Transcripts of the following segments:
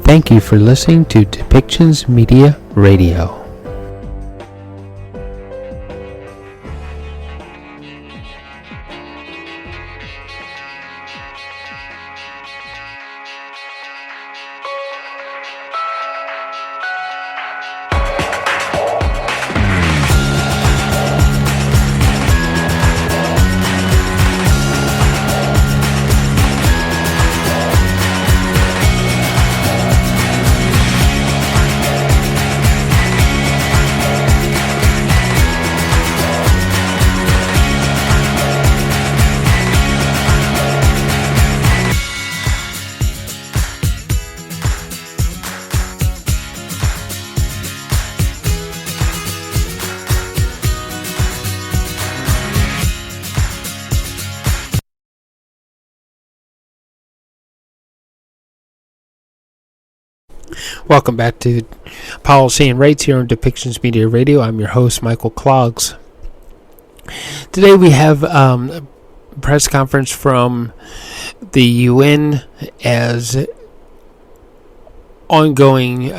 Thank you for listening to Depictions Media Radio. Welcome back to Policy and Rights here on Depictions Media Radio. I'm your host, Michael Clogs. Today we have a press conference from the UN as ongoing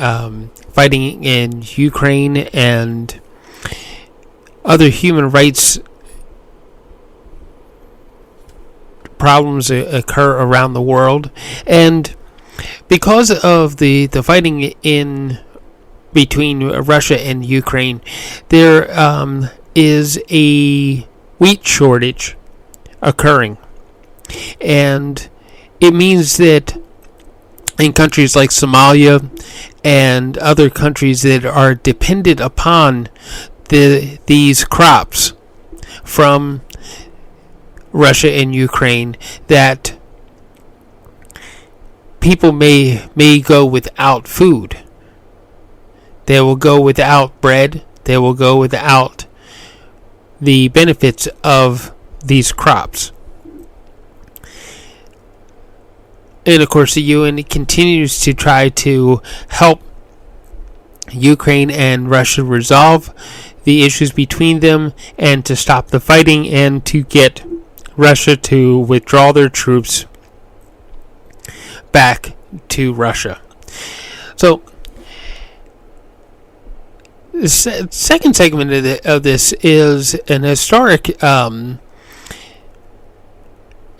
fighting in Ukraine and other human rights problems occur around the world. And because of the fighting in between Russia and Ukraine, there is a wheat shortage occurring. And it means that in countries like Somalia and other countries that are dependent upon these crops from Russia and Ukraine, that people may go without food. They will go without bread. They will go without the benefits of these crops. And of course, the UN continues to try to help Ukraine and Russia resolve the issues between them and to stop the fighting and to get Russia to withdraw their troops back to Russia. So, the second segment of this is an historic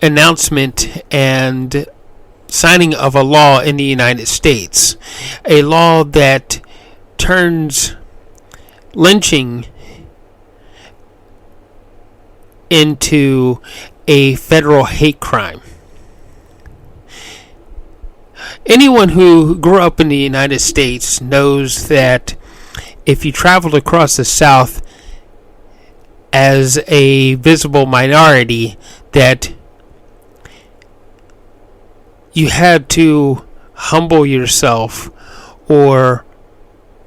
announcement and signing of a law in the United States. A law that turns lynching into a federal hate crime. Anyone who grew up in the United States knows that if you traveled across the South as a visible minority, that you had to humble yourself or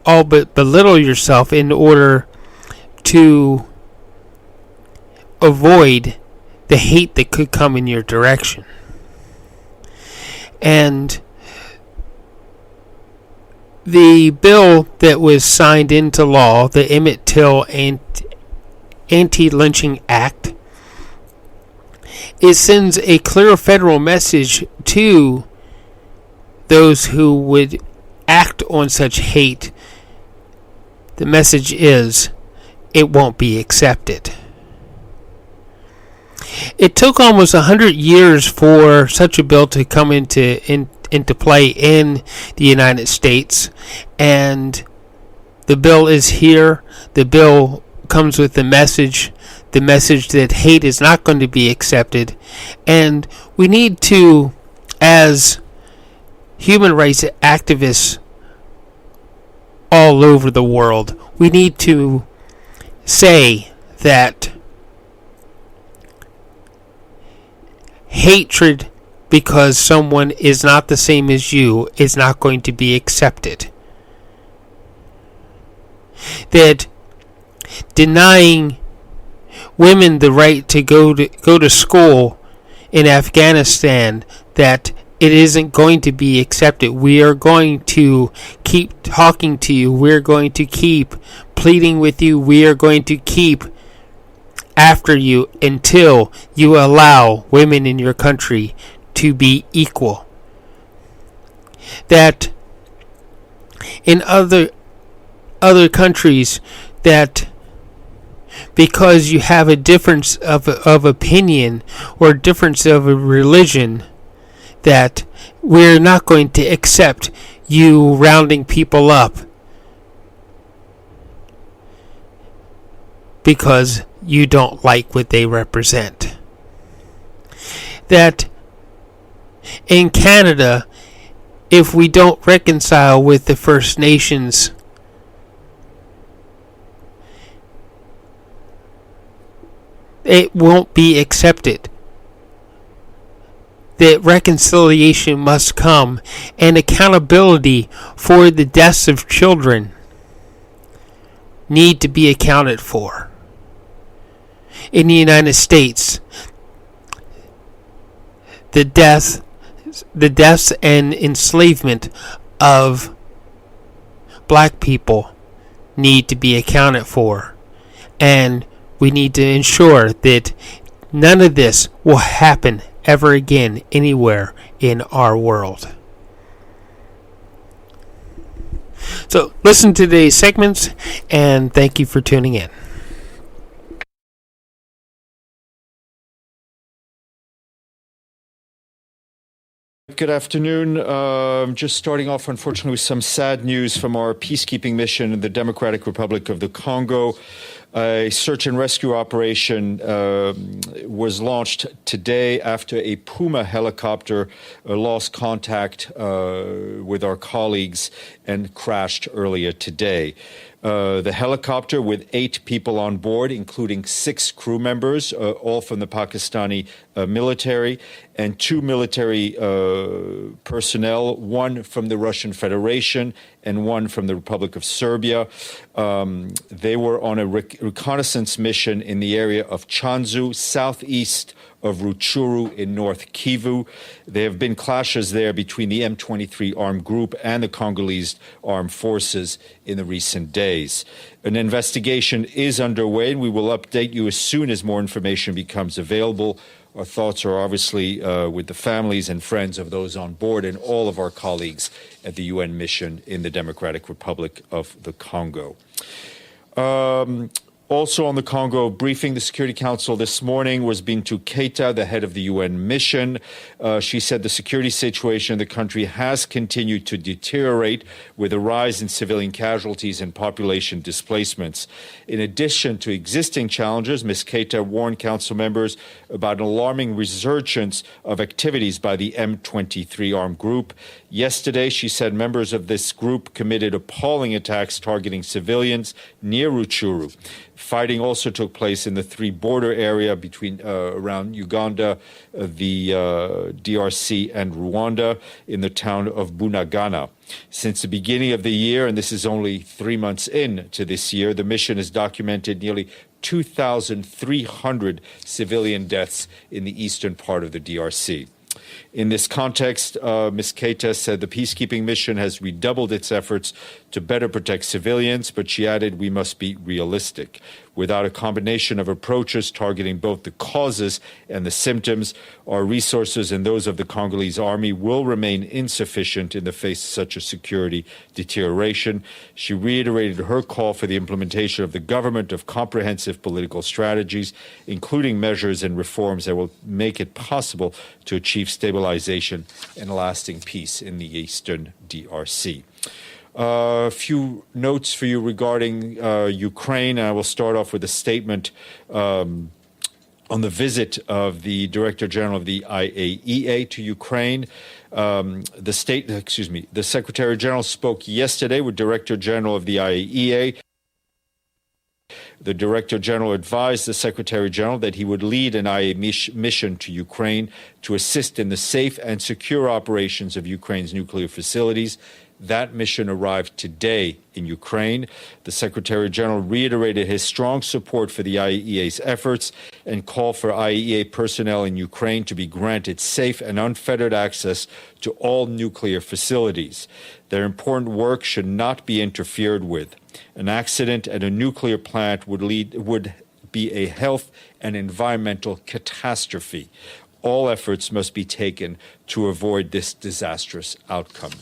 all but belittle yourself in order to avoid the hate that could come in your direction. And the bill that was signed into law, the Emmett Till Antilynching Act, it sends a clear federal message to those who would act on such hate. The message is, it won't be accepted. It took almost 100 years for such a bill to come into play in the United States, and the bill is here. The bill comes with the message that hate is not going to be accepted, and we need to, as human rights activists all over the world, we need to say that hatred because someone is not the same as you is not going to be accepted. That denying women the right to go to school in Afghanistan, that it isn't going to be accepted. We are going to keep talking to you. We're going to keep pleading with you. We are going to keep after you until you allow women in your country to be equal. That in other countries that because you have a difference of opinion or difference of a religion, that we're not going to accept you rounding people up because you don't like what they represent. That in Canada, if we don't reconcile with the First Nations, it won't be accepted. That reconciliation must come, and accountability for the deaths of children need to be accounted for. In the United States, the deaths and enslavement of black people need to be accounted for, and we need to ensure that none of this will happen ever again anywhere in our world. So listen to today's segments, and thank you for tuning in. Good afternoon. Just starting off, unfortunately, with some sad news from our peacekeeping mission in the Democratic Republic of the Congo. A search and rescue operation was launched today after a Puma helicopter lost contact with our colleagues and crashed earlier today. The helicopter, with 8 people on board, including 6 crew members, all from the Pakistani military, and 2 military personnel, 1 from the Russian Federation and 1 from the Republic of Serbia. They were on a reconnaissance mission in the area of Chanzu, southeast of Rutshuru in North Kivu. There have been clashes there between the M23 armed group and the Congolese armed forces in the recent days. An investigation is underway, and we will update you as soon as more information becomes available. Our thoughts are obviously with the families and friends of those on board and all of our colleagues at the UN mission in the Democratic Republic of the Congo. Also on the Congo briefing, the Security Council this morning was Bintou Keita, the head of the UN mission. She said the security situation in the country has continued to deteriorate with a rise in civilian casualties and population displacements. In addition to existing challenges, Ms. Keita warned council members about an alarming resurgence of activities by the M23 armed group. Yesterday, she said members of this group committed appalling attacks targeting civilians near Rutshuru. Fighting also took place in the 3 border area between around Uganda, the DRC, and Rwanda in the town of Bunagana. Since the beginning of the year, and this is only 3 months into this year, the mission has documented nearly 2,300 civilian deaths in the eastern part of the DRC. In this context, Ms. Keita said the peacekeeping mission has redoubled its efforts to better protect civilians, but she added we must be realistic. Without a combination of approaches targeting both the causes and the symptoms, our resources and those of the Congolese army will remain insufficient in the face of such a security deterioration. She reiterated her call for the implementation of the government of comprehensive political strategies, including measures and reforms that will make it possible to achieve stabilization and lasting peace in the eastern DRC. A few notes for you regarding Ukraine. I will start off with a statement on the visit of the Director General of the IAEA to Ukraine. The Secretary General spoke yesterday with Director General of the IAEA. The Director General advised the Secretary General that he would lead an IAEA mission to Ukraine to assist in the safe and secure operations of Ukraine's nuclear facilities. That mission arrived today in Ukraine. The Secretary General reiterated his strong support for the IAEA's efforts and called for IAEA personnel in Ukraine to be granted safe and unfettered access to all nuclear facilities. Their important work should not be interfered with. An accident at a nuclear plant would be a health and environmental catastrophe. All efforts must be taken to avoid this disastrous outcome.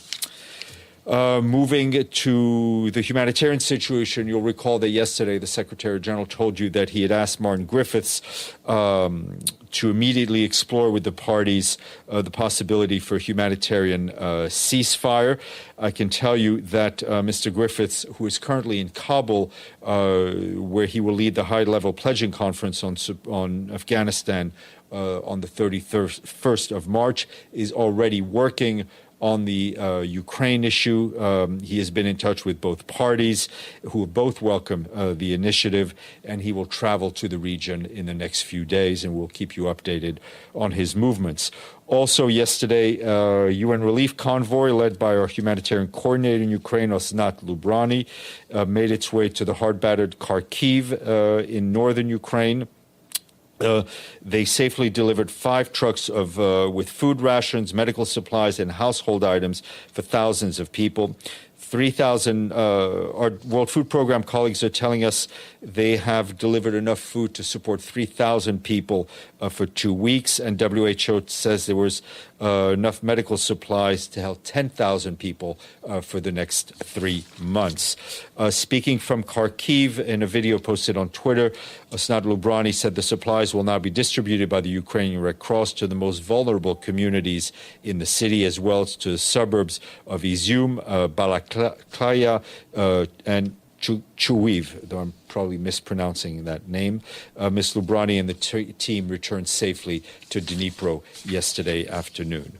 Moving to the humanitarian situation, you'll recall that yesterday the Secretary General told you that he had asked Martin Griffiths to immediately explore with the parties the possibility for a humanitarian ceasefire. I can tell you that Mr. Griffiths, who is currently in Kabul, where he will lead the high-level pledging conference on Afghanistan on the 31st of March, is already working on the Ukraine issue. He has been in touch with both parties, who both welcome the initiative, and he will travel to the region in the next few days, and we'll keep you updated on his movements. Also yesterday, UN relief convoy led by our humanitarian coordinator in Ukraine, Osnat Lubrani, made its way to the hard-battered Kharkiv in northern Ukraine. They safely delivered 5 trucks with food rations, medical supplies, and household items for thousands of people. 3,000, our World Food Program colleagues are telling us they have delivered enough food to support 3,000 people for 2 weeks, and WHO says there was enough medical supplies to help 10,000 people for the next 3 months. Speaking from Kharkiv in a video posted on Twitter, Osnat Lubrani said the supplies will now be distributed by the Ukrainian Red Cross to the most vulnerable communities in the city, as well as to the suburbs of Izium, Balaklaya, and Chuiv, though I'm probably mispronouncing that name. Ms. Lubrani and the team returned safely to Dnipro yesterday afternoon.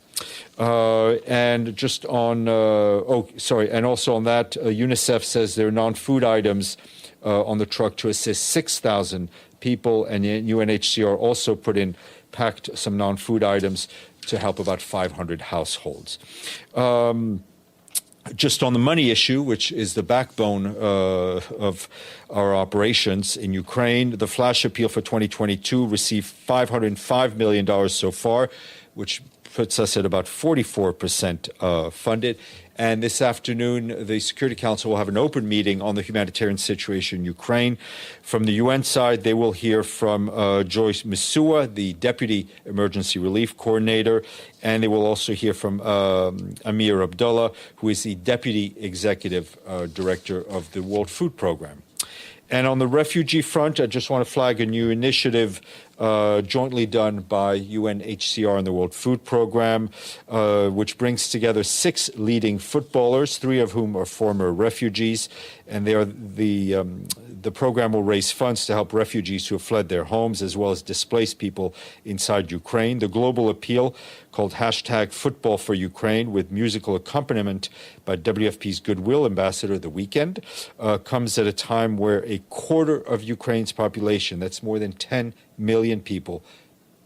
And just on, and also on that, UNICEF says there are non-food items on the truck to assist 6,000 people, and UNHCR also packed some non-food items to help about 500 households. Just on the money issue, which is the backbone of our operations in Ukraine, the flash appeal for 2022 received $505 million so far, which puts us at about 44% funded. And this afternoon, the Security Council will have an open meeting on the humanitarian situation in Ukraine. From the UN side, they will hear from Joyce Misua, the Deputy Emergency Relief Coordinator, and they will also hear from Amir Abdullah, who is the Deputy Executive Director of the World Food Program. And on the refugee front, I just want to flag a new initiative jointly done by UNHCR and the World Food Program, which brings together 6 leading footballers, 3 of whom are former refugees. And they are the program will raise funds to help refugees who have fled their homes, as well as displaced people inside Ukraine. The global appeal, called #Football for Ukraine, with musical accompaniment by WFP's Goodwill Ambassador The Weeknd, comes at a time where a quarter of Ukraine's population, that's more than 10 million people,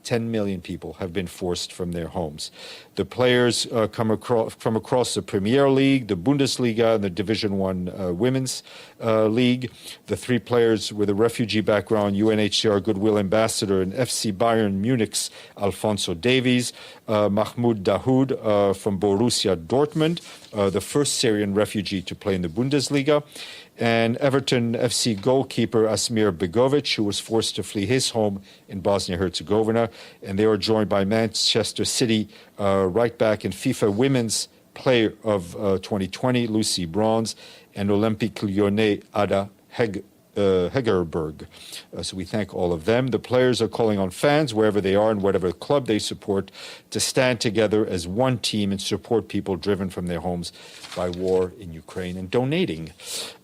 10 million people have been forced from their homes. The players come from across the Premier League, the Bundesliga, and the Division I Women's League. The 3 players with a refugee background, UNHCR Goodwill Ambassador and FC Bayern Munich's Alphonso Davies, Mahmoud Dahoud from Borussia Dortmund, the first Syrian refugee to play in the Bundesliga, and Everton FC goalkeeper Asmir Begovic, who was forced to flee his home in Bosnia-Herzegovina. And they are joined by Manchester City right-back and FIFA Women's Player of 2020, Lucy Bronze, and Olympique Lyonnais Ada Hegerberg. So we thank all of them. The players are calling on fans, wherever they are and whatever club they support, to stand together as one team and support people driven from their homes by war in Ukraine and donating.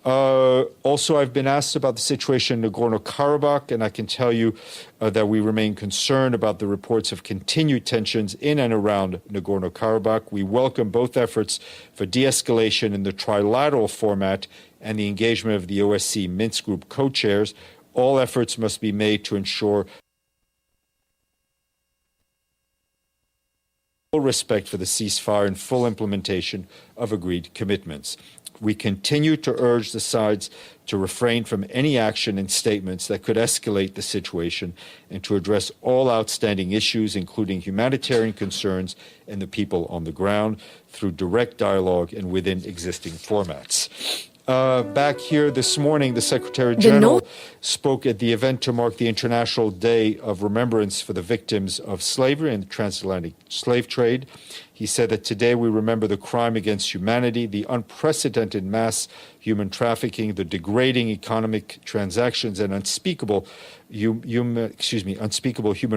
Also, I've been asked about the situation in Nagorno-Karabakh, and I can tell you that we remain concerned about the reports of continued tensions in and around Nagorno-Karabakh. We welcome both efforts for de-escalation in the trilateral format and the engagement of the OSCE Minsk Group co-chairs. All efforts must be made to ensure full respect for the ceasefire and full implementation of agreed commitments. We continue to urge the sides to refrain from any action and statements that could escalate the situation and to address all outstanding issues, including humanitarian concerns and the people on the ground, through direct dialogue and within existing formats. Back here this morning, the Secretary General spoke at the event to mark the International Day of Remembrance for the Victims of Slavery and the Transatlantic Slave Trade. He said that today we remember the crime against humanity, the unprecedented mass human trafficking, the degrading economic transactions, and unspeakable human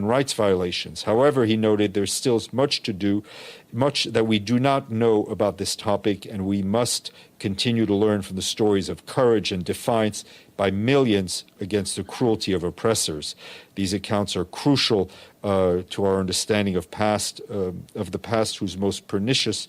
rights violations. However, he noted there's still much to do, much that we do not know about this topic, and we must continue to learn from the stories of courage and defiance by millions against the cruelty of oppressors. These accounts are crucial to our understanding of the past, whose most pernicious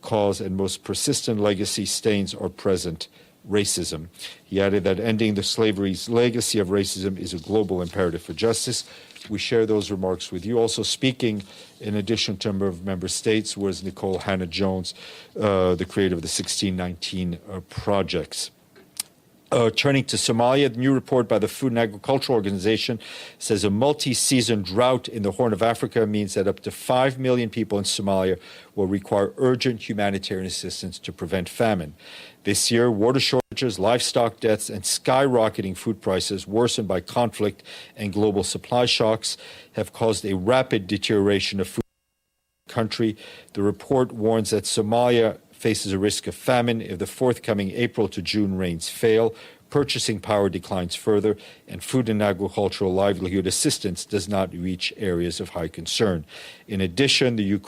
cause and most persistent legacy stains our present racism. He added that ending the slavery's legacy of racism is a global imperative for justice. We share those remarks with you. Also speaking, in addition to a number of member states, was Nicole Hannah-Jones, the creator of the 1619 projects. Turning to Somalia, the new report by the Food and Agriculture Organization says a multi-season drought in the Horn of Africa means that up to 5 million people in Somalia will require urgent humanitarian assistance to prevent famine. This year, water shortages, livestock deaths, and skyrocketing food prices worsened by conflict and global supply shocks have caused a rapid deterioration of food in the country. The report warns that Somalia faces a risk of famine if the forthcoming April to June rains fail, purchasing power declines further, and food and agricultural livelihood assistance does not reach areas of high concern. In addition, the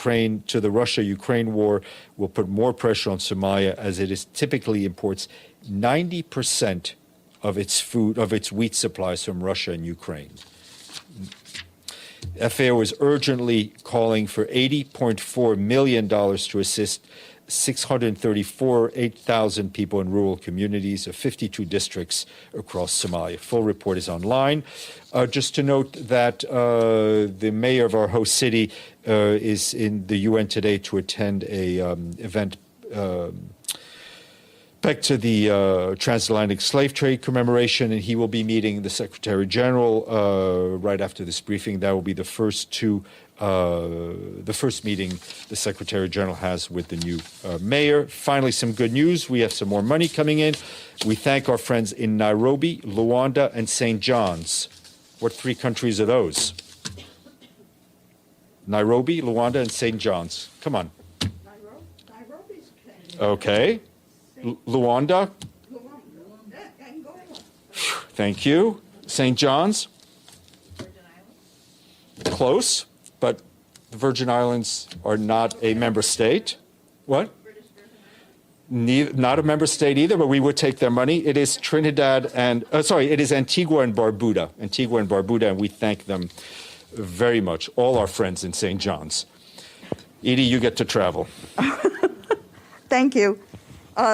Russia-Ukraine war will put more pressure on Somalia, as it typically imports 90% of its wheat supplies from Russia and Ukraine. FAO is urgently calling for $80.4 million to assist 634,000 people in rural communities of 52 districts across Somalia. Full report is online. Just to note that the mayor of our host city is in the UN today to attend a event back to the transatlantic slave trade commemoration, and he will be meeting the Secretary General right after this briefing. That will be the first meeting the Secretary General has with the new mayor. Finally, some good news. We have some more money coming in. We thank our friends in Nairobi, Luanda, and St. John's. What 3 countries are those? Nairobi, Luanda, and St. John's. Come on. Nairobi's Kenya. Okay. Luanda. Thank you. St. John's. Close, but the Virgin Islands are not a member state. What? Not a member state either, but we would take their money. It is Trinidad and, it is Antigua and Barbuda. Antigua and Barbuda, and we thank them very much, all our friends in St. John's. Edie, you get to travel. Thank you.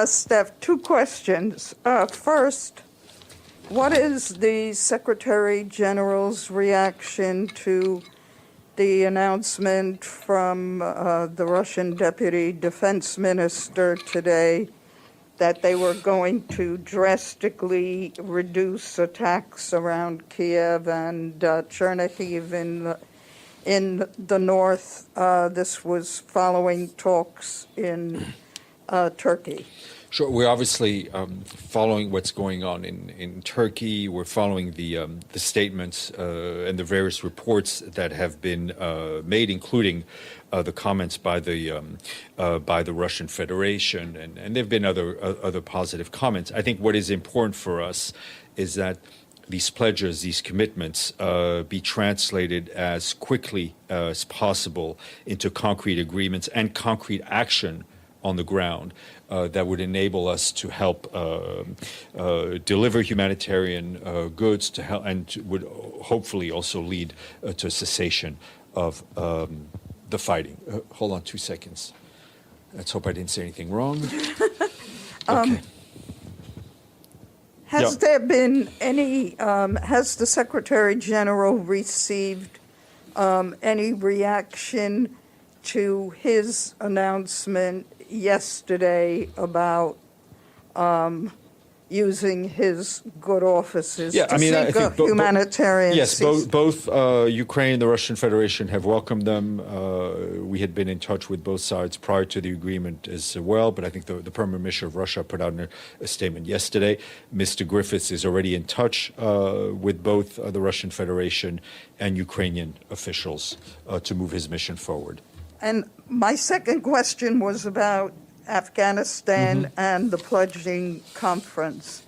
Steph, 2 questions. First, what is the Secretary General's reaction to the announcement from the Russian Deputy Defense Minister today that they were going to drastically reduce attacks around Kiev and Chernihiv in the north? This was following talks in Turkey. Sure. We're obviously following what's going on in Turkey. We're following the statements and the various reports that have been made, including the comments by the Russian Federation, and there have been other positive comments. I think what is important for us is that these pledges, these commitments, be translated as quickly as possible into concrete agreements and concrete action on the ground that would enable us to help deliver humanitarian goods to help, and would hopefully also lead to a cessation of the fighting. Hold on 2 seconds. Let's hope I didn't say anything wrong. Okay. Has there been any, has the Secretary General received any reaction to his announcement yesterday about using his good offices to seek a humanitarian cease? Yes, both Ukraine and the Russian Federation have welcomed them. We had been in touch with both sides prior to the agreement as well, but I think the permanent mission of Russia put out a statement yesterday. Mr. Griffiths is already in touch with both the Russian Federation and Ukrainian officials to move his mission forward. And my second question was about Afghanistan and the pledging conference.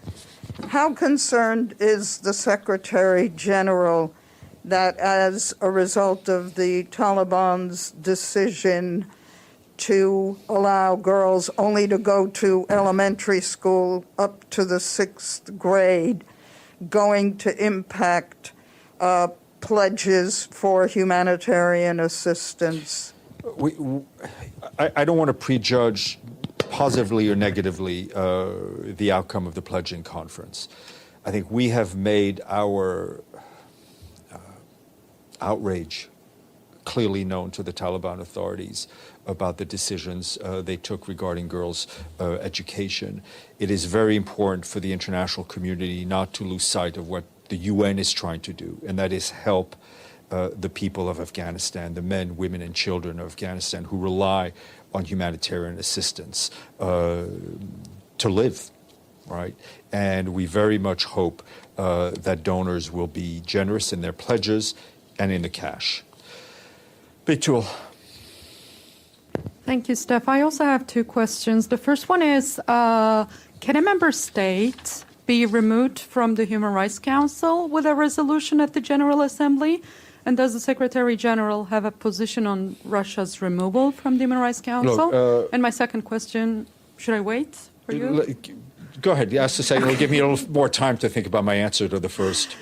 How concerned is the Secretary General that as a result of the Taliban's decision to allow girls only to go to elementary school up to the 6th grade, going to impact pledges for humanitarian assistance? I don't want to prejudge positively or negatively the outcome of the pledging conference. I think we have made our outrage clearly known to the Taliban authorities about the decisions they took regarding girls' education. It is very important for the international community not to lose sight of what the UN is trying to do, and that is help the people of Afghanistan, the men, women, and children of Afghanistan who rely on humanitarian assistance to live, right? And we very much hope that donors will be generous in their pledges and in the cash. Betul. Thank you, Steph. I also have two questions. The first one is, can a member state be removed from the Human Rights Council with a resolution at the General Assembly? And does the Secretary General have a position on Russia's removal from the Human Rights Council? Look, and my second question, should I wait for you? Go ahead. Ask the second. It'll give me a little more time to think about my answer to the first.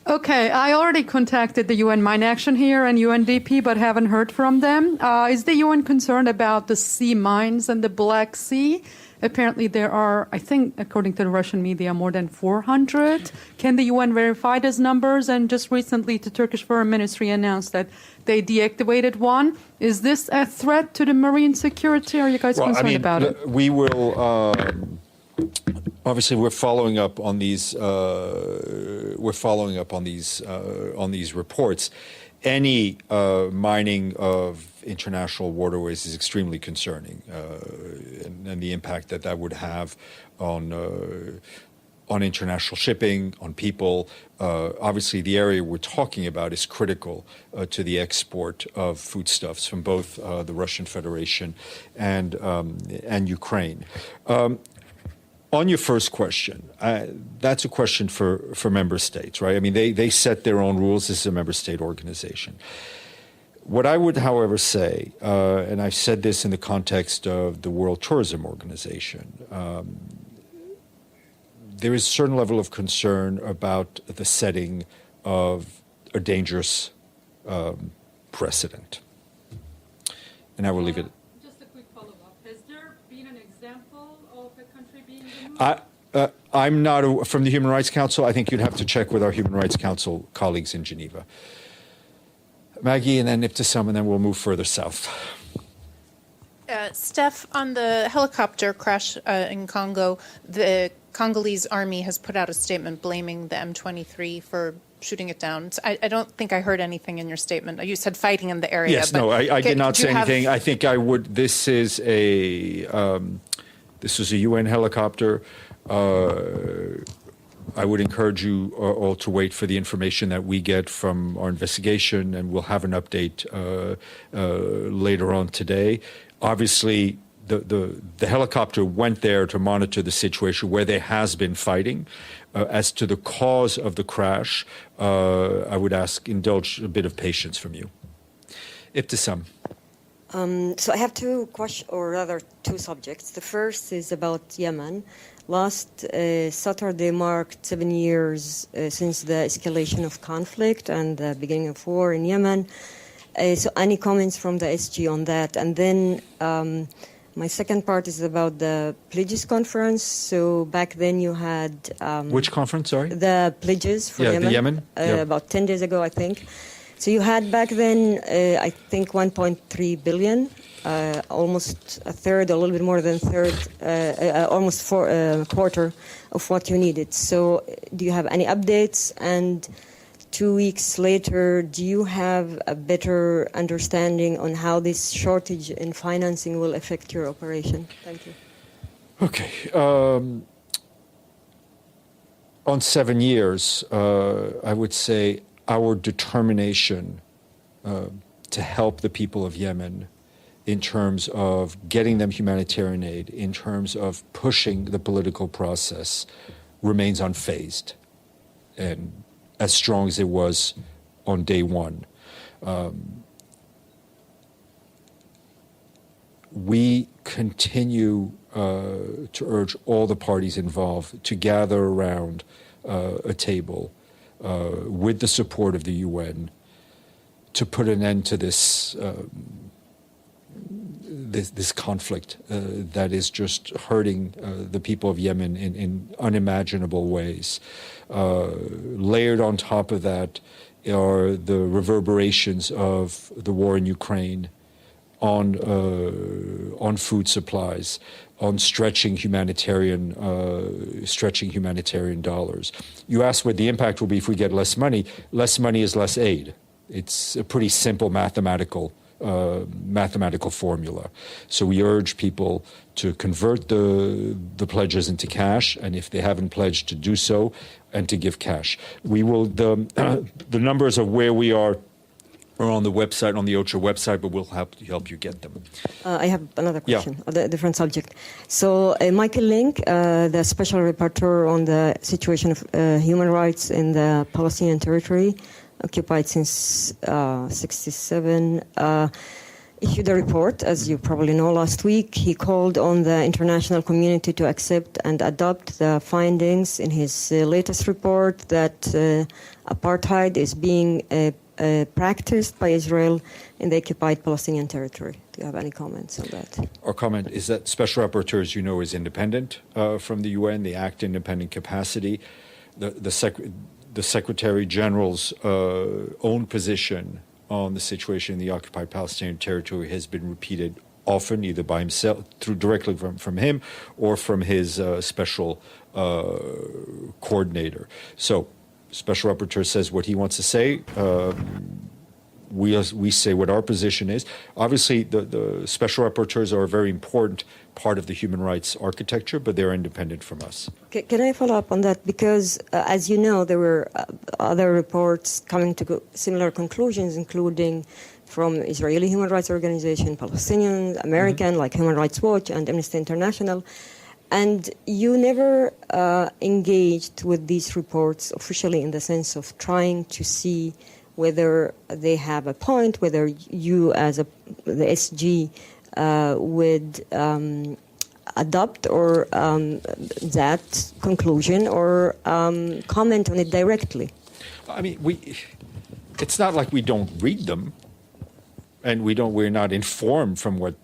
Okay, I already contacted the UN Mine Action here and UNDP, but haven't heard from them. Is the UN concerned about the sea mines and the Black Sea? Apparently there are, I think, according to the Russian media, more than 400. Can the UN verify those numbers? And just recently, the Turkish Foreign Ministry announced that they deactivated one. Is this a threat to the marine security? Are you guys concerned about it? We will... Obviously, we're following up on these. On these reports. Any mining of international waterways is extremely concerning, and the impact that would have on international shipping, on people. Obviously, the area we're talking about is critical to the export of foodstuffs from both the Russian Federation and Ukraine. On your first question, that's a question for member states, right? I mean, they set their own rules. This is a member state organization. What I would, however, say, and I've said this in the context of the World Tourism Organization, there is a certain level of concern about the setting of a dangerous precedent. And I will leave it. Just a quick follow-up. Has there been an example of a country being removed? I'm not from the Human Rights Council. I think you'd have to check with our Human Rights Council colleagues in Geneva. Maggie, and then Ibtisam, and then we'll move further south. Steph, on the helicopter crash in Congo, the Congolese army has put out a statement blaming the M23 for shooting it down. I don't think I heard anything in your statement. You said fighting in the area. Yes, no, I did not say anything. I think I would. This is a UN helicopter. I would encourage you all to wait for the information that we get from our investigation, and we'll have an update later on today. Obviously, the helicopter went there to monitor the situation where there has been fighting. As to the cause of the crash, I would indulge a bit of patience from you. Ibtisam. So I have two subjects. The first is about Yemen. Last Saturday marked 7 years since the escalation of conflict and the beginning of war in Yemen. So any comments from the SG on that? And then my second part is about the pledges conference. So back then you had... Which conference, sorry? The pledges for Yemen. The Yemen? About 10 days ago, I think. So you had back then, I think, 1.3 billion. Almost a third, a little bit more than a third, almost a quarter of what you needed. So do you have any updates? And 2 weeks later, do you have a better understanding on how this shortage in financing will affect your operation? Thank you. Okay. On 7 years, I would say our determination to help the people of Yemen in terms of getting them humanitarian aid, in terms of pushing the political process, remains unfazed and as strong as it was on day one. We continue to urge all the parties involved to gather around a table with the support of the UN to put an end to this this conflict that is just hurting the people of Yemen in unimaginable ways. Layered on top of that are the reverberations of the war in Ukraine on food supplies, on stretching humanitarian dollars. You asked what the impact will be if we get less money. Less money is less aid. It's a pretty simple mathematical formula. So we urge people to convert the pledges into cash, and if they haven't pledged, to do so, and to give cash. We will the numbers of where we are on the website, on the OCHA website, but we'll help you get them. I have another question on a different subject. So Michael Link, the special rapporteur on the situation of human rights in the Palestinian territory, occupied since 1967, issued a report, as you probably know, last week. He called on the international community to accept and adopt the findings in his latest report that apartheid is being practiced by Israel in the occupied Palestinian territory. Do you have any comments on that? Our comment is that Special Rapporteur, as you know, is independent from the UN. They act in independent capacity. The Secretary General's own position on the situation in the occupied Palestinian territory has been repeated often, either by himself, directly from him, or from his special coordinator. So, Special Rapporteur says what he wants to say. We say what our position is. Obviously, the Special Rapporteurs are a very important part of the human rights architecture, but they're independent from us. Can I follow up on that? Because, as you know, there were other reports coming to similar conclusions, including from Israeli human rights organization, Palestinian, American, like Human Rights Watch and Amnesty International. And you never engaged with these reports officially in the sense of trying to see whether they have a point, whether you as the SG would adopt or that conclusion or comment on it directly. I mean, it's not like we don't read them. And we're not informed from what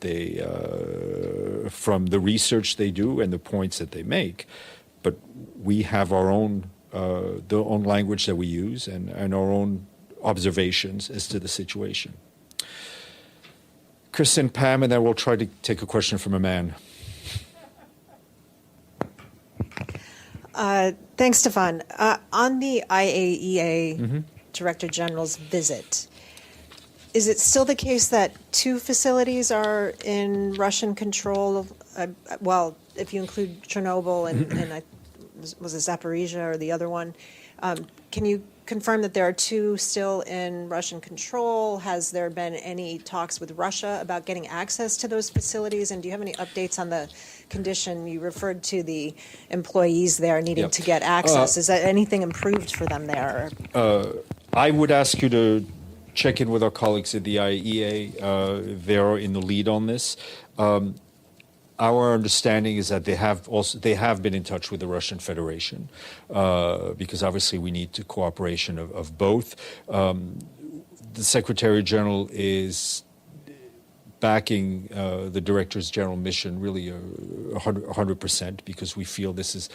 from the research they do and the points that they make, but we have our own, the own language that we use and our own observations as to the situation. Kristen, Pam, and then we'll try to take a question from a man. Thanks, Stefan. On the IAEA Director General's visit, is it still the case that 2 facilities are in Russian control? Well, if you include Chernobyl and was it Zaporizhia or the other one? Can you confirm that there are 2 still in Russian control? Has there been any talks with Russia about getting access to those facilities? And do you have any updates on the condition? You referred to the employees there needing to get access. Is that anything improved for them there? I would ask you to check in with our colleagues at the IAEA. They're in the lead on this. Our understanding is that they have been in touch with the Russian Federation because obviously we need the cooperation of both. The Secretary General is backing the Director's General mission really 100% because we feel this is,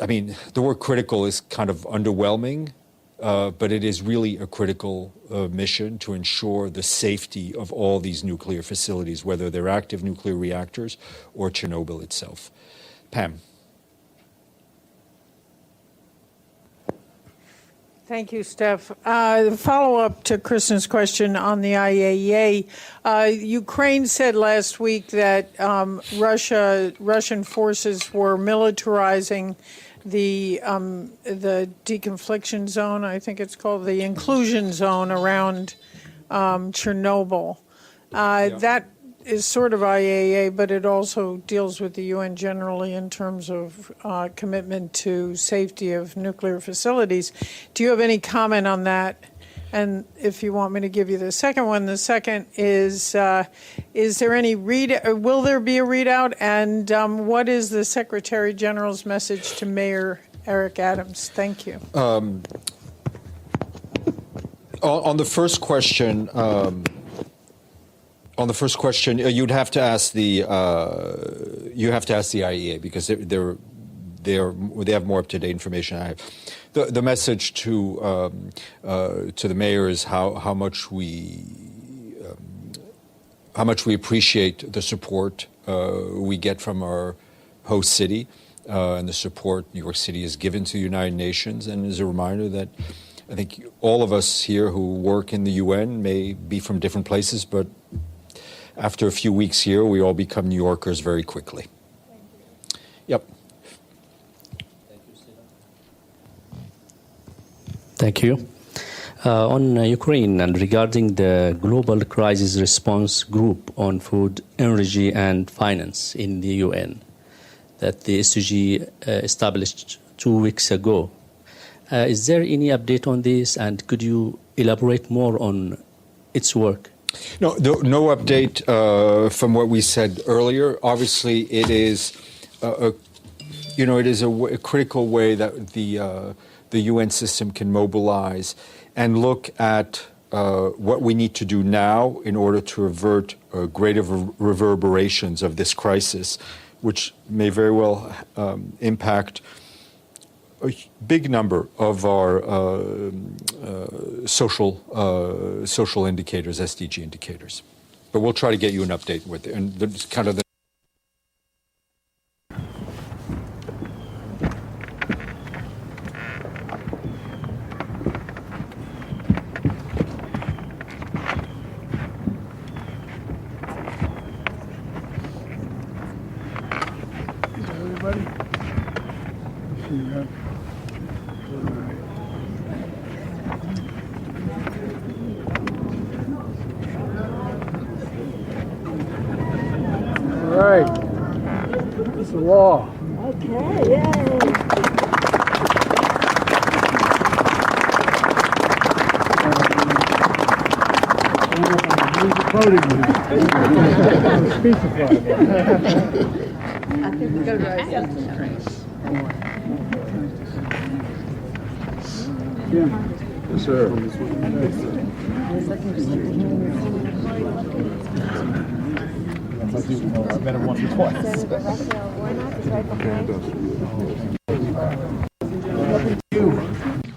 I mean, the word critical is kind of underwhelming. But it is really a critical mission to ensure the safety of all these nuclear facilities, whether they're active nuclear reactors or Chernobyl itself. Pam. Thank you, Steph. Follow-up to Kristen's question on the IAEA. Ukraine said last week that Russian forces were militarizing the deconfliction zone, I think it's called, the inclusion zone around Chernobyl. That is sort of IAEA, but it also deals with the UN generally in terms of commitment to safety of nuclear facilities. Do you have any comment on that? And if you want me to give you the second one, the second is there any will there be a readout? And what is the Secretary General's message to Mayor Eric Adams? Thank you. On the first question, you'd have to ask the IAEA because they have more up-to-date information I have. The message to the mayor is how much we appreciate the support we get from our host city and the support New York City has given to the United Nations, and as a reminder that I think all of us here who work in the UN may be from different places, but after a few weeks here, we all become New Yorkers very quickly. Yep. Thank you. On Ukraine and regarding the Global Crisis Response Group on Food, Energy and Finance in the UN that the SUG established 2 weeks ago. Is there any update on this, and could you elaborate more on its work? No update from what we said earlier. Obviously, it is a critical way that the UN system can mobilize and look at what we need to do now in order to avert greater reverberations of this crisis, which may very well impact a big number of our social indicators, SDG indicators. But we'll try to get you an update with it. And there's kind of the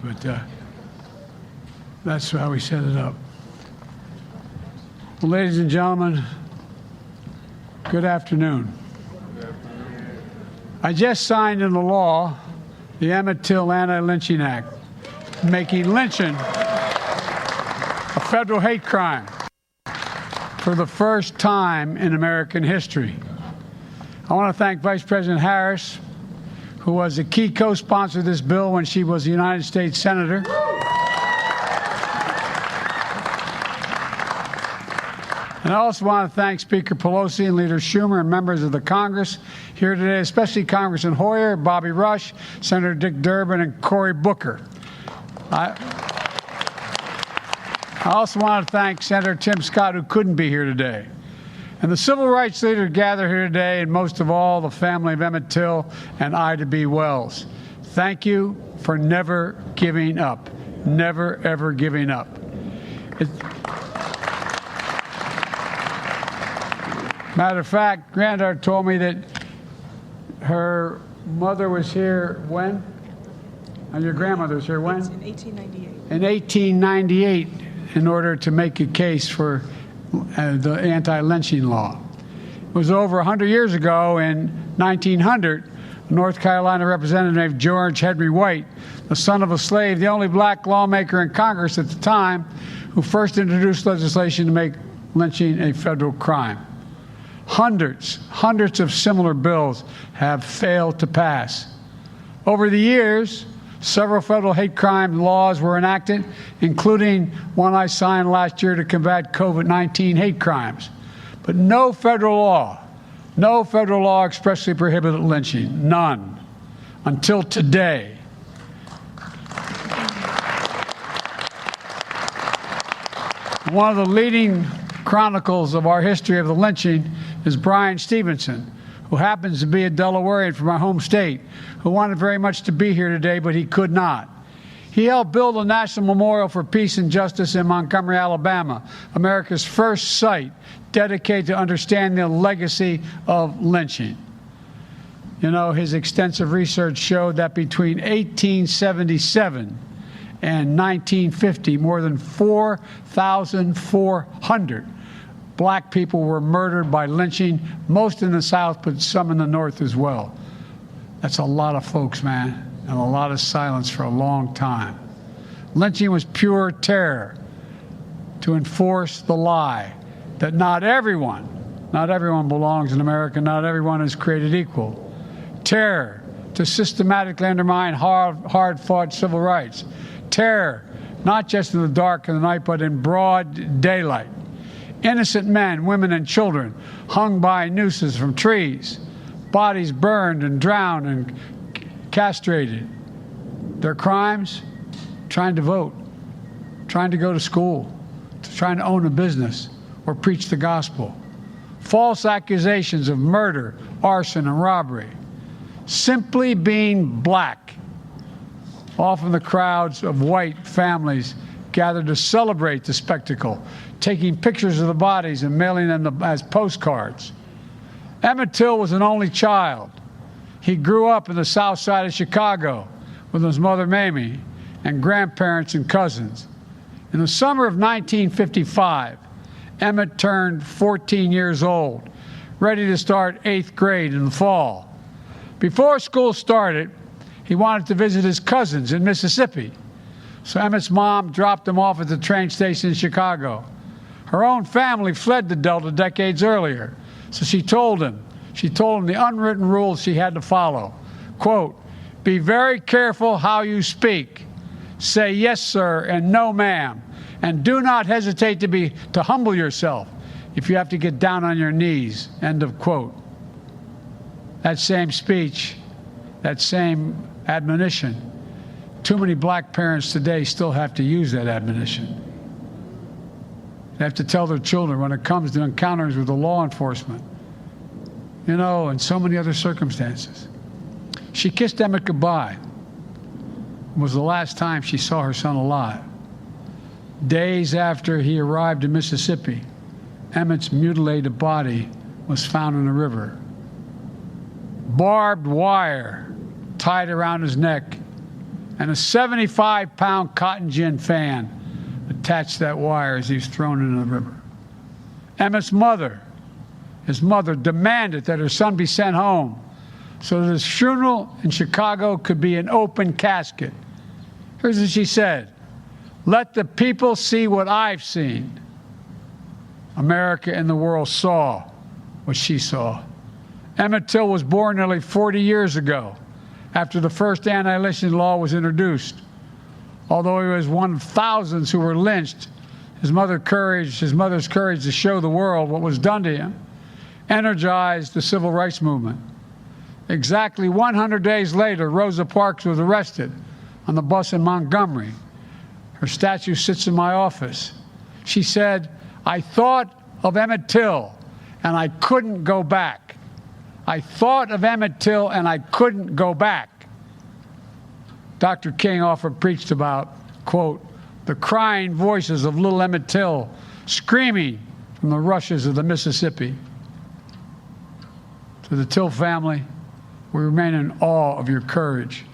But that's how we set it up. Well, ladies and gentlemen, good afternoon. I just signed into law the Emmett Till Anti-Lynching Act, making lynching a federal hate crime for the first time in American history. I want to thank Vice President Harris, who was a key co-sponsor of this bill when she was a United States Senator. And I also want to thank Speaker Pelosi and Leader Schumer and members of the Congress here today, especially Congressman Hoyer, Bobby Rush, Senator Dick Durbin, and Cory Booker. I also want to thank Senator Tim Scott, who couldn't be here today, and the civil rights leaders gathered here today, and most of all, the family of Emmett Till and Ida B. Wells. Thank you for never giving up, never, ever giving up. Matter of fact, granddaughter told me that her mother was here when? And your grandmother was here when? In 1898. In 1898, in order to make a case for the anti-lynching law. It was over 100 years ago, in 1900, a North Carolina representative named George Henry White, the son of a slave, the only black lawmaker in Congress at the time, who first introduced legislation to make lynching a federal crime. Hundreds of similar bills have failed to pass. Over the years, Several federal hate crime laws were enacted, including one I signed last year to combat COVID-19 hate crimes. But no federal law expressly prohibited lynching. None. Until today. One of the leading chronicles of our history of the lynching is Brian Stevenson, who happens to be a Delawarean from my home state, who wanted very much to be here today, but he could not. He helped build a National Memorial for Peace and Justice in Montgomery, Alabama, America's first site dedicated to understanding the legacy of lynching. You know, his extensive research showed that between 1877 and 1950, more than 4,400 black people were murdered by lynching, most in the South, but some in the North as well. That's a lot of folks, man, and a lot of silence for a long time. Lynching was pure terror to enforce the lie that not everyone belongs in America, not everyone is created equal. Terror to systematically undermine hard-fought civil rights. Terror, not just in the dark of the night, but in broad daylight. Innocent men, women, and children hung by nooses from trees, bodies burned and drowned and castrated. Their crimes? Trying to vote, trying to go to school, trying to own a business or preach the gospel. False accusations of murder, arson, and robbery. Simply being black. Often the crowds of white families gathered to celebrate the spectacle, taking pictures of the bodies and mailing them as postcards. Emmett Till was an only child. He grew up in the south side of Chicago with his mother Mamie and grandparents and cousins. In the summer of 1955, Emmett turned 14 years old, ready to start 8th grade in the fall. Before school started, he wanted to visit his cousins in Mississippi. So Emmett's mom dropped him off at the train station in Chicago. Her own family fled the Delta decades earlier. So she told him the unwritten rules she had to follow. Quote, "Be very careful how you speak. Say yes, sir, and no, ma'am. And do not hesitate to humble yourself if you have to get down on your knees." End of quote. That same speech, that same admonition, too many black parents today still have to use that admonition. They have to tell their children when it comes to encounters with the law enforcement, you know, and so many other circumstances. She kissed Emmett goodbye. It was the last time she saw her son alive. Days after he arrived in Mississippi, Emmett's mutilated body was found in a river. Barbed wire tied around his neck and a 75-pound cotton gin fan attached to that wire as he was thrown into the river. Emmett's mother, his mother, demanded that her son be sent home so that his funeral in Chicago could be an open casket. Here's what she said: "Let the people see what I've seen." America and the world saw what she saw. Emmett Till was born nearly 40 years ago, after the first anti-lynching law was introduced. Although he was one of thousands who were lynched, his mother's courage to show the world what was done to him energized the civil rights movement. Exactly 100 days later, Rosa Parks was arrested on the bus in Montgomery. Her statue sits in my office. She said, "I thought of Emmett Till and I couldn't go back. I thought of Emmett Till and I couldn't go back." Dr. King often preached about, quote, "the crying voices of little Emmett Till screaming from the rushes of the Mississippi." To the Till family, we remain in awe of your courage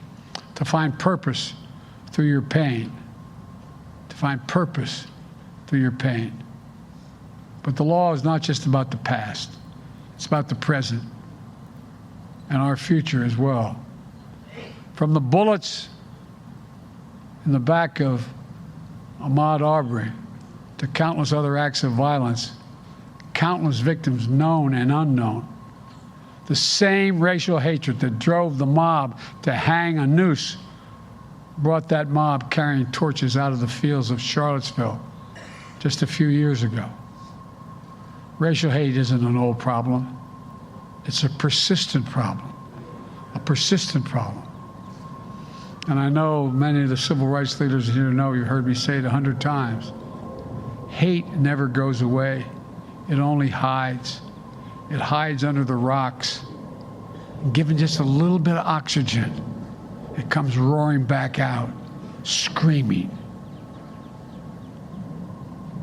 to find purpose through your pain. To find purpose through your pain. But the law is not just about the past. It's about the present and our future as well. From the bullets in the back of Ahmaud Arbery to countless other acts of violence, countless victims known and unknown, the same racial hatred that drove the mob to hang a noose brought that mob carrying torches out of the fields of Charlottesville just a few years ago. Racial hate isn't an old problem. It's a persistent problem. A persistent problem. And I know many of the civil rights leaders here know, you heard me say it 100 times. Hate never goes away. It only hides. It hides under the rocks. And given just a little bit of oxygen, it comes roaring back out, screaming.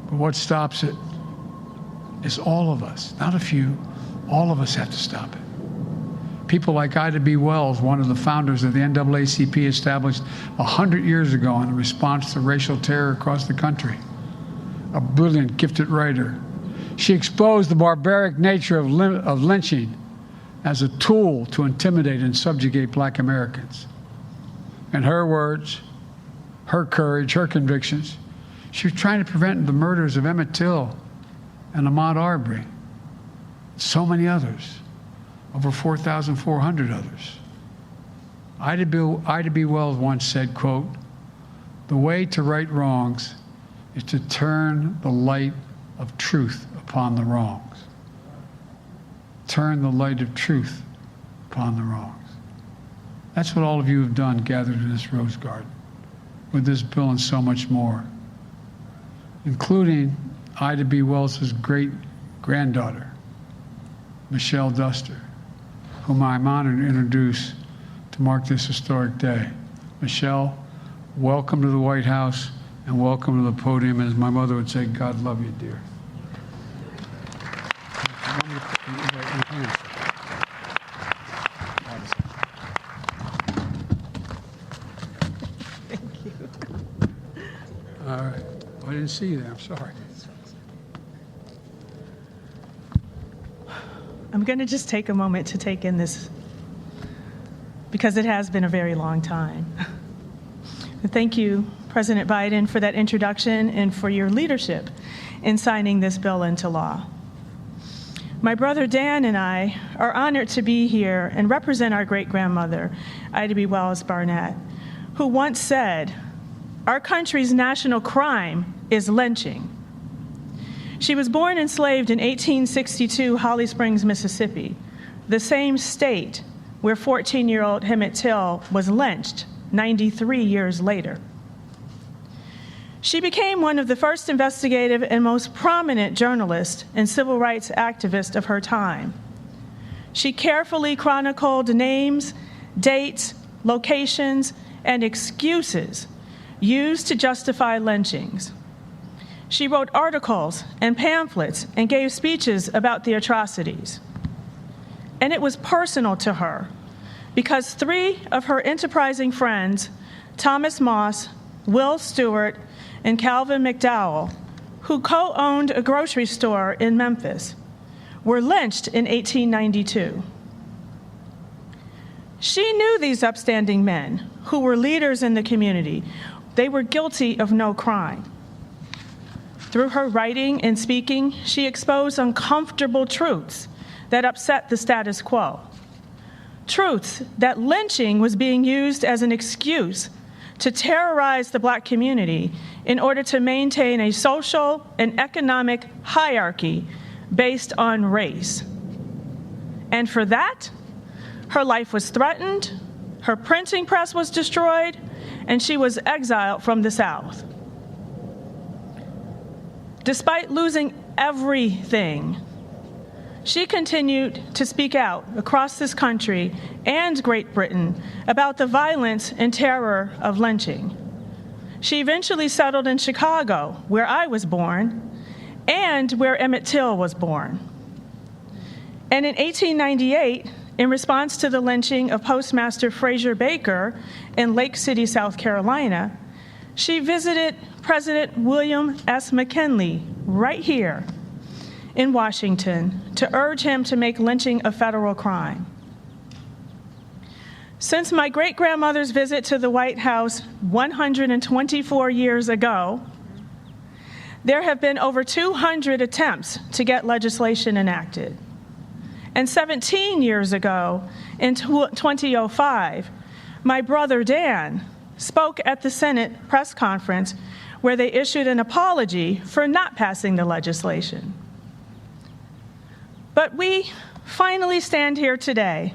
But what stops it is all of us, not a few. All of us have to stop it. People like Ida B. Wells, one of the founders of the NAACP, established 100 years ago in response to racial terror across the country. A brilliant, gifted writer. She exposed the barbaric nature of lynching as a tool to intimidate and subjugate black Americans. In her words, her courage, her convictions, she was trying to prevent the murders of Emmett Till and Ahmaud Arbery. So many others. Over 4,400 others. Ida B. Wells once said, quote, "The way to right wrongs is to turn the light of truth upon the wrongs." Turn the light of truth upon the wrongs. That's what all of you have done gathered in this rose garden with this bill and so much more, including Ida B. Wells' great-granddaughter, Michelle Duster, whom I'm honored to introduce to mark this historic day. Michelle, welcome to the White House and welcome to the podium. As my mother would say, God love you, dear. Thank you. All right. I didn't see you there. I'm sorry. I'm going to just take a moment to take in this because it has been a very long time. Thank you, President Biden, for that introduction and for your leadership in signing this bill into law. My brother Dan and I are honored to be here and represent our great-grandmother, Ida B. Wells Barnett, who once said, "Our country's national crime is lynching." She was born enslaved in 1862, Holly Springs, Mississippi, the same state where 14-year-old Emmett Till was lynched 93 years later. She became one of the first investigative and most prominent journalists and civil rights activists of her time. She carefully chronicled names, dates, locations, and excuses used to justify lynchings. She wrote articles and pamphlets and gave speeches about the atrocities. And it was personal to her because 3 of her enterprising friends, Thomas Moss, Will Stewart, and Calvin McDowell, who co-owned a grocery store in Memphis, were lynched in 1892. She knew these upstanding men who were leaders in the community. They were guilty of no crime. Through her writing and speaking, she exposed uncomfortable truths that upset the status quo. Truths that lynching was being used as an excuse to terrorize the black community in order to maintain a social and economic hierarchy based on race. And for that, her life was threatened, her printing press was destroyed, and she was exiled from the South. Despite losing everything, she continued to speak out across this country and Great Britain about the violence and terror of lynching. She eventually settled in Chicago, where I was born, and where Emmett Till was born. And in 1898, in response to the lynching of Postmaster Fraser Baker in Lake City, South Carolina, she visited President William S. McKinley right here in Washington to urge him to make lynching a federal crime. Since my great-grandmother's visit to the White House 124 years ago, there have been over 200 attempts to get legislation enacted. And 17 years ago, in 2005, my brother Dan spoke at the Senate press conference where they issued an apology for not passing the legislation. But we finally stand here today,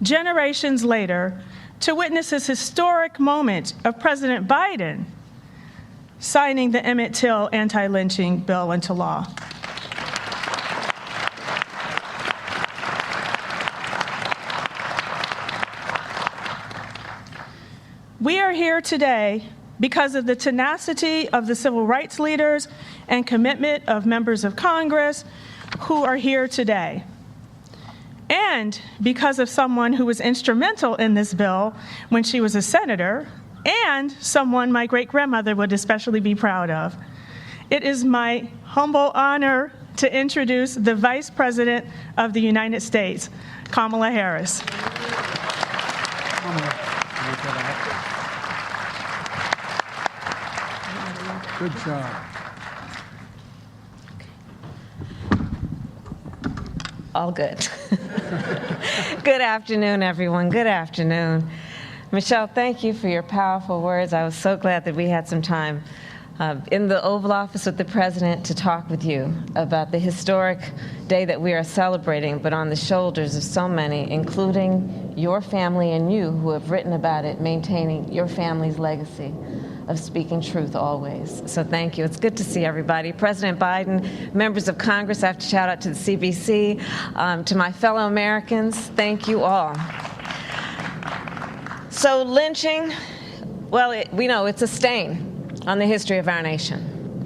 generations later, to witness this historic moment of President Biden signing the Emmett Till anti-lynching bill into law. We are here today because of the tenacity of the civil rights leaders and commitment of members of Congress who are here today. And because of someone who was instrumental in this bill when she was a senator, and someone my great-grandmother would especially be proud of. It is my humble honor to introduce the Vice President of the United States, Kamala Harris. Good job. All good. Good afternoon, everyone. Good afternoon. Michelle, thank you for your powerful words. I was so glad that we had some time in the Oval Office with the President to talk with you about the historic day that we are celebrating, but on the shoulders of so many, including your family and you who have written about it, maintaining your family's legacy of speaking truth always. So thank you. It's good to see everybody. President Biden, members of Congress, I have to shout out to the CBC, to my fellow Americans, thank you all. So lynching, well, we know it's a stain on the history of our nation.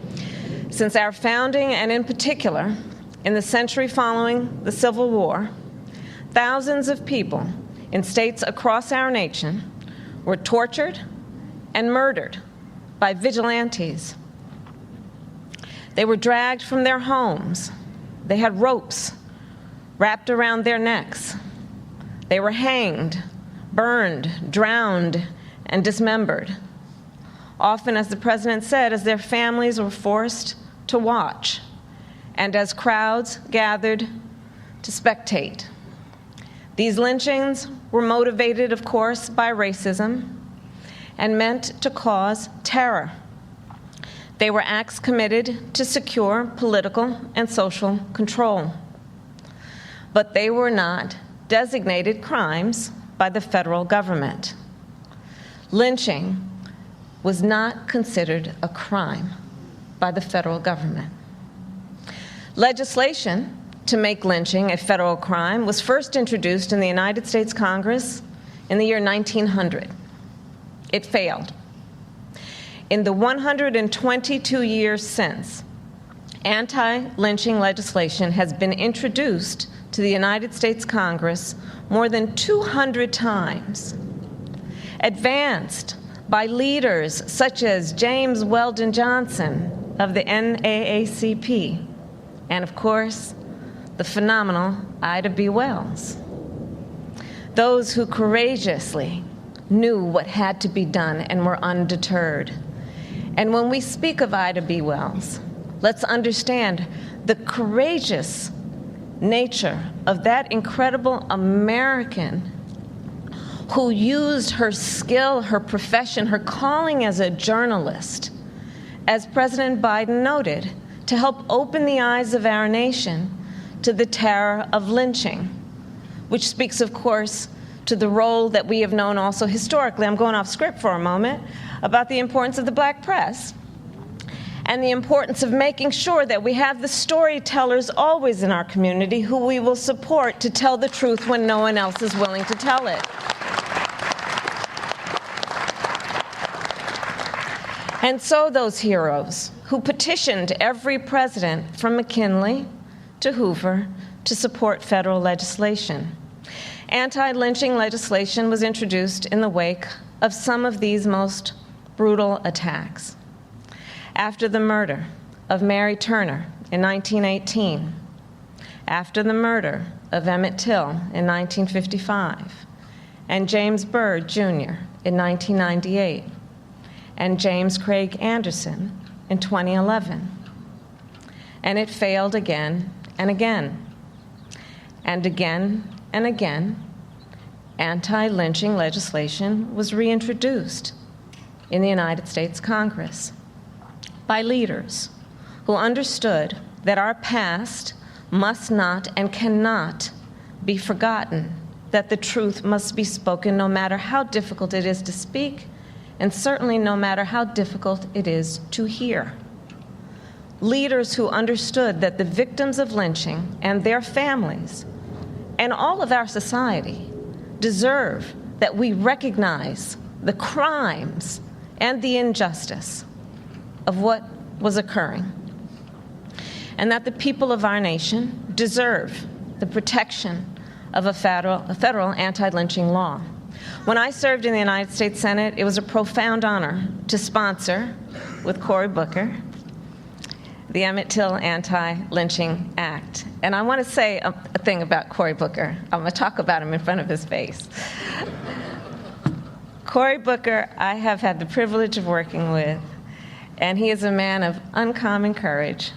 Since our founding, and in particular, in the century following the Civil War, thousands of people in states across our nation were tortured and murdered by vigilantes. They were dragged from their homes. They had ropes wrapped around their necks. They were hanged, burned, drowned, and dismembered. Often, as the President said, as their families were forced to watch and as crowds gathered to spectate. These lynchings were motivated, of course, by racism and meant to cause terror. They were acts committed to secure political and social control. But they were not designated crimes by the federal government. Lynching was not considered a crime by the federal government. Legislation to make lynching a federal crime was first introduced in the United States Congress in the year 1900. It failed. In the 122 years since, anti-lynching legislation has been introduced to the United States Congress more than 200 times, advanced by leaders such as James Weldon Johnson of the NAACP, and of course, the phenomenal Ida B. Wells. Those who courageously knew what had to be done and were undeterred. And when we speak of Ida B. Wells, let's understand the courageous nature of that incredible American who used her skill, her profession, her calling as a journalist, as President Biden noted, to help open the eyes of our nation to the terror of lynching, which speaks, of course, to the role that we have known also historically. I'm going off script for a moment, about the importance of the black press and the importance of making sure that we have the storytellers always in our community who we will support to tell the truth when no one else is willing to tell it. And so those heroes who petitioned every president from McKinley to Hoover to support federal legislation. Anti-lynching legislation was introduced in the wake of some of these most brutal attacks. After the murder of Mary Turner in 1918, after the murder of Emmett Till in 1955, and James Byrd, Jr. in 1998, and James Craig Anderson in 2011. And it failed again and again. And again and again, anti-lynching legislation was reintroduced in the United States Congress by leaders who understood that our past must not and cannot be forgotten, that the truth must be spoken no matter how difficult it is to speak, and certainly no matter how difficult it is to hear. Leaders who understood that the victims of lynching and their families and all of our society deserve that we recognize the crimes and the injustice of what was occurring, and that the people of our nation deserve the protection of a federal anti-lynching law. When I served in the United States Senate, it was a profound honor to sponsor, with Cory Booker, the Emmett Till Anti-Lynching Act. And I want to say a thing about Cory Booker. I'm going to talk about him in front of his face. Cory Booker, I have had the privilege of working with, and he is a man of uncommon courage,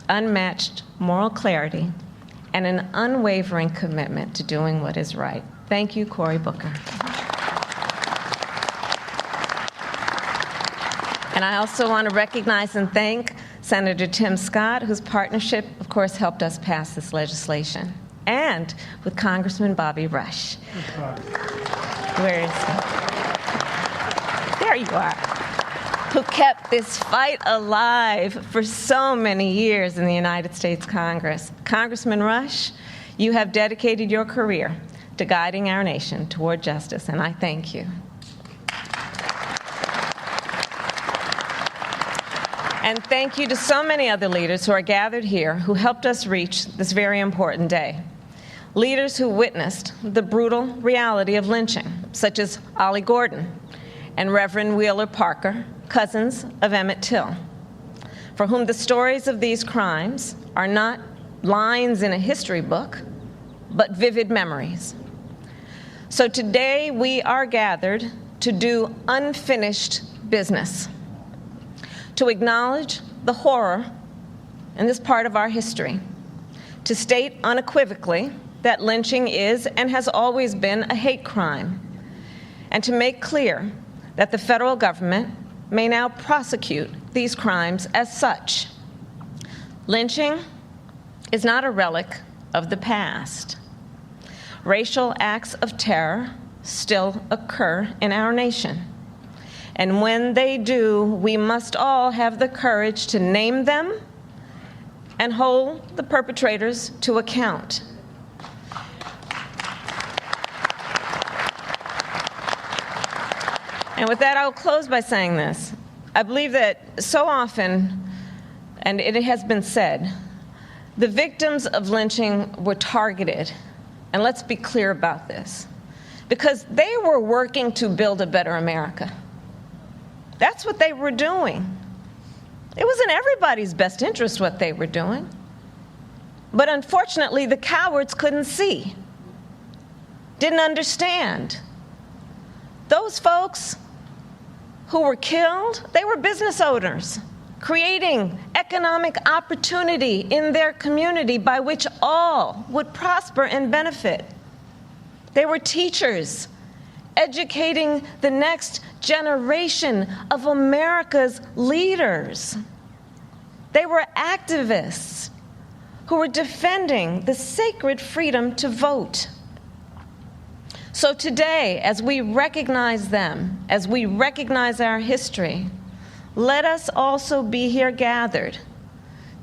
unmatched moral clarity, and an unwavering commitment to doing what is right. Thank you, Cory Booker. And I also want to recognize and thank Senator Tim Scott, whose partnership, of course, helped us pass this legislation, and with Congressman Bobby Rush. Where is he? There you are. Who kept this fight alive for so many years in the United States Congress. Congressman Rush, you have dedicated your career to guiding our nation toward justice, and I thank you. And thank you to so many other leaders who are gathered here who helped us reach this very important day. Leaders who witnessed the brutal reality of lynching, such as Ollie Gordon and Reverend Wheeler Parker, cousins of Emmett Till, for whom the stories of these crimes are not lines in a history book, but vivid memories. So today we are gathered to do unfinished business, to acknowledge the horror in this part of our history, to state unequivocally that lynching is and has always been a hate crime, and to make clear that the federal government may now prosecute these crimes as such. Lynching is not a relic of the past. Racial acts of terror still occur in our nation. And when they do, we must all have the courage to name them and hold the perpetrators to account. And with that, I'll close by saying this. I believe that so often, and it has been said, the victims of lynching were targeted. And let's be clear about this, because they were working to build a better America. That's what they were doing. It was in everybody's best interest what they were doing. But unfortunately, the cowards couldn't see, didn't understand. Those folks who were killed, they were business owners, creating economic opportunity in their community by which all would prosper and benefit. They were teachers, educating the next generation of America's leaders. They were activists who were defending the sacred freedom to vote. So today, as we recognize them, as we recognize our history, let us also be here gathered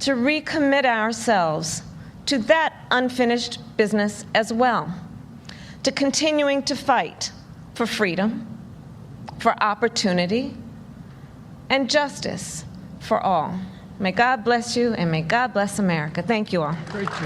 to recommit ourselves to that unfinished business as well, to continuing to fight for freedom, for opportunity, and justice for all. May God bless you, and may God bless America. Thank you all. Great job.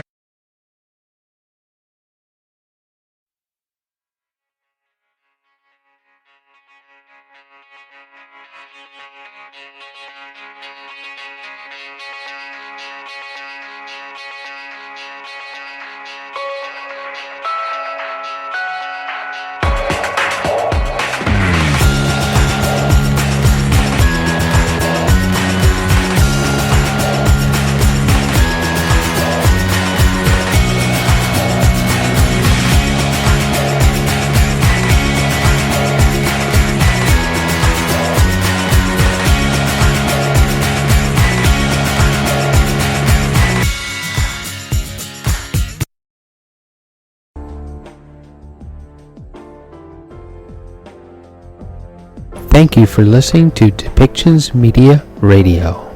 Thank you for listening to Depictions Media Radio.